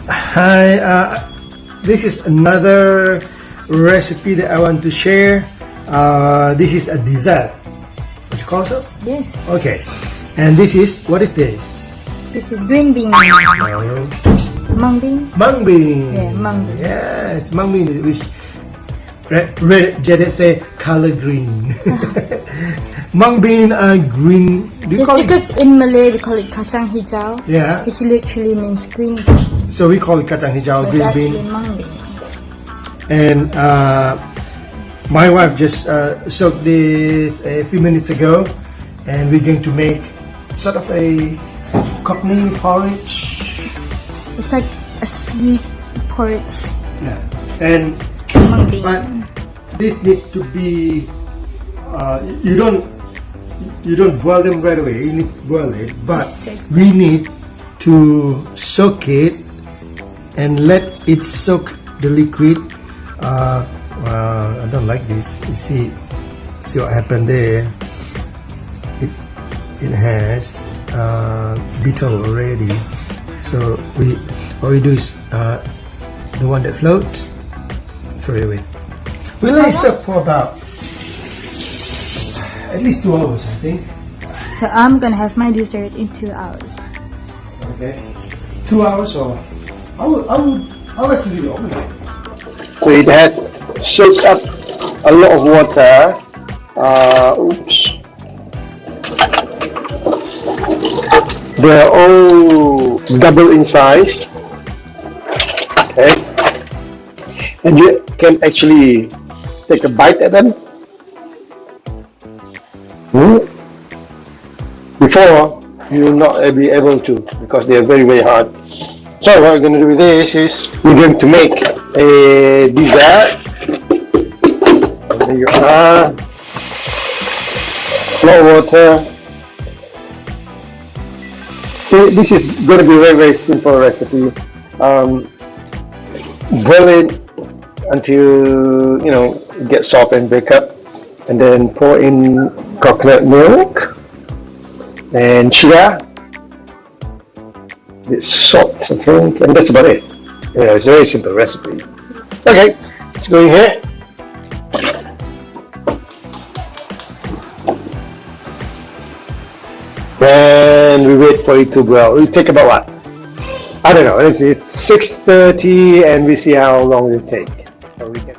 Hi, this is another recipe that I want to share. This is a dessert. What you call it? Yes. Okay. And this is, what is this? This is green bean. Mung bean. Mung bean. Yeah, mung bean. Yes, mung bean, which Jadet say color green. Mung bean are green. Just because in Malay we call it kacang hijau. Yeah. Which literally means green. So we call it kacang hijau, But green it's bean. actually mung bean. And my wife just soaked this a few minutes ago, and we're going to make sort of a cockney porridge. It's like a sweet porridge. Yeah, and Mung bean. but this needs to be you don't boil them right away. You need to boil it, but we need to soak it and let it soak the liquid. I don't like this. You see what happened there. It has beetle already. So all we do is the one that floats, throw it away. We let it soak for about at least 2 hours, I think. So I'm gonna have my dessert in 2 hours. Okay, 2 hours, or I like to do the overnight. So it has soaked up a lot of water. Oops. They're all double in size. Okay. And you can actually take a bite at them. Before, you will not be able to because they are very, very hard. So what we're going to do with this is we're going to make a dessert. There you are. More water. So this is going to be a very, very simple recipe. Boil it until it gets soft and break up, and then pour in coconut milk and sugar, it's salt, I think, and that's about it. It's a very simple recipe. Okay, let's go in here. And we wait for it to boil. It'll take about what? I don't know. It's 6:30, and we see how long it will take. So we can.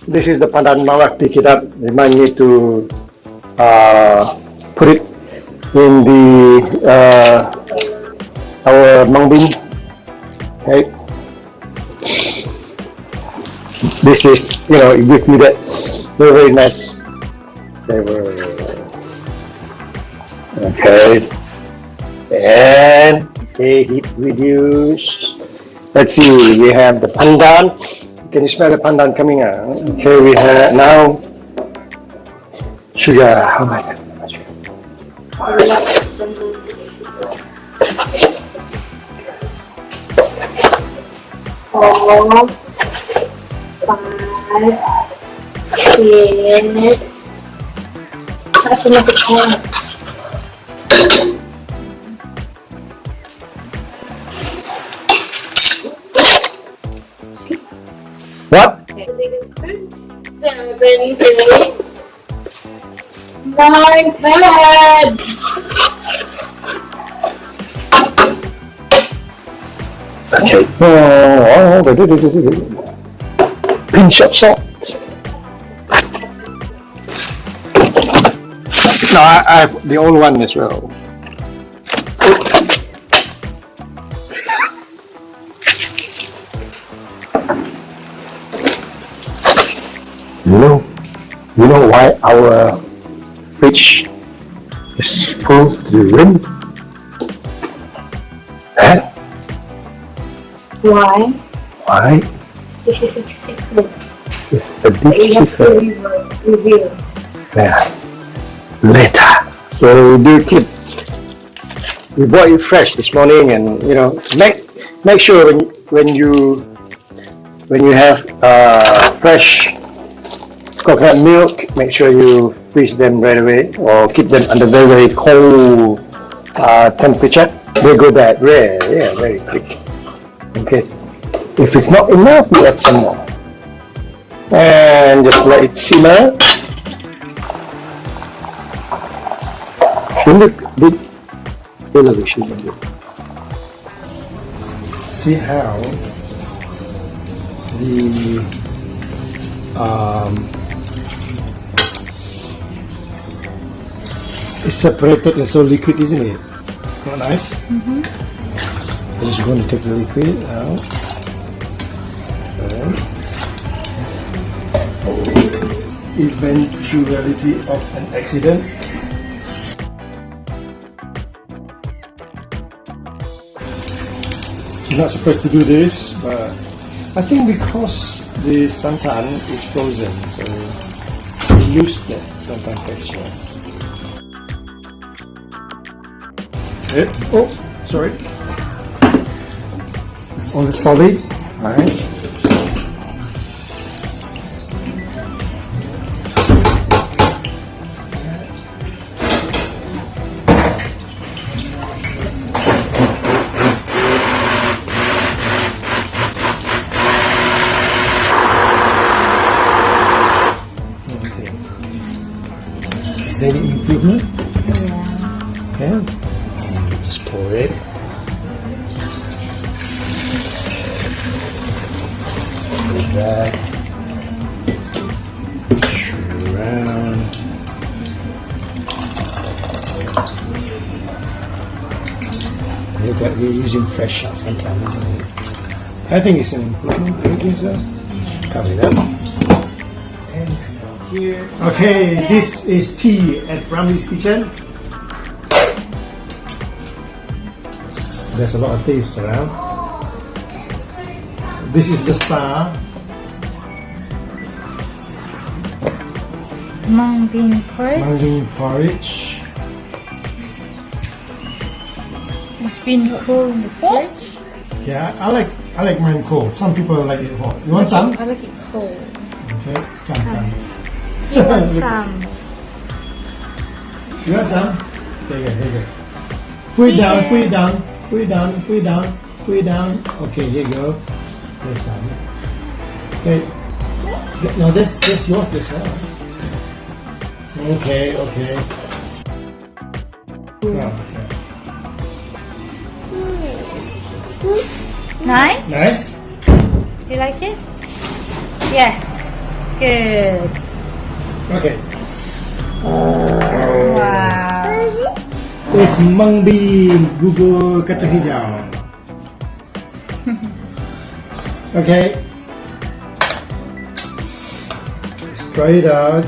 This is the pandan mawak. Pick it up. You might need to put it in the our mung bean. Okay. This is it gives me that very, very nice flavor. Okay. And heat reduce. Let's see. We have the pandan. Can you smell the pandan coming out? Okay, we have now sugar. How much? Four, 5, 6. That's enough to count. What? 7, 8, 9, 10. Okay. Pinch of salt. No, I have the old one as well. You know why our fridge is full to the rim? Huh? Why? Why? This is a secret. This is a big You have to secret. reveal. Yeah. Later. So we bought it fresh this morning, and make sure when you have fresh coconut milk, make sure you freeze them right away or keep them under very, very cold temperature, they go bad very quick. Okay. If it's not enough, we add some more. And just let it simmer. Look big television. See how the it's separated and so liquid, isn't it? Not nice? I'm just going to take the liquid out. And eventuality of an accident. You're not supposed to do this, but I think because the santan is frozen, so we lose that santan texture. Oh, sorry. It's only solid. Alright. Is there any improvement? Yeah. Just pour it. Like that. Around. Look at we're using fresh santan, isn't it? I think it's an improvement. Do you think so? Cover it up. And here. Okay, this is tea at Brahmi's kitchen. There's a lot of thieves around. This is the star. Mung bean porridge. Mung bean porridge. It's been cool in the fridge. Yeah, I like mine cold. Some people like it hot. You want some? I like it cold. Okay, come. You want some? You want some? There you go. Put it down, put it down. Put it down, put it down, put it down. Okay, here you go. There's some. Okay. No, that's yours as well. Okay. No. Nice? Nice? Do you like it? Yes. Good. Okay. Wow. It's mung bean bubur kacang hijau. Okay. Let's try it out.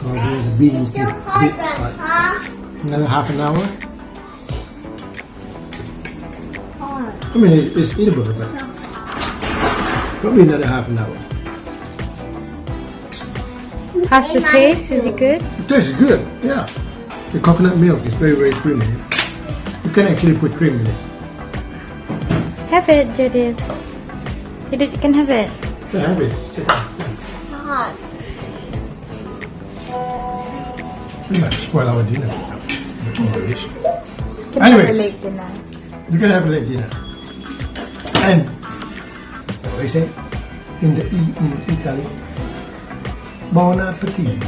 Oh, the beans need a bit hot. Another half an hour. I mean, it's eatable, but probably another half an hour. How's the taste? Is it good? It tastes good, yeah. The coconut milk is very, very creamy. You can actually put cream in it. Have it, Judith. Judith, you can have it. So have it. We might spoil our dinner. You can Anyway. have a late dinner. You can have a late dinner. And what they say in Italy, buon appetito.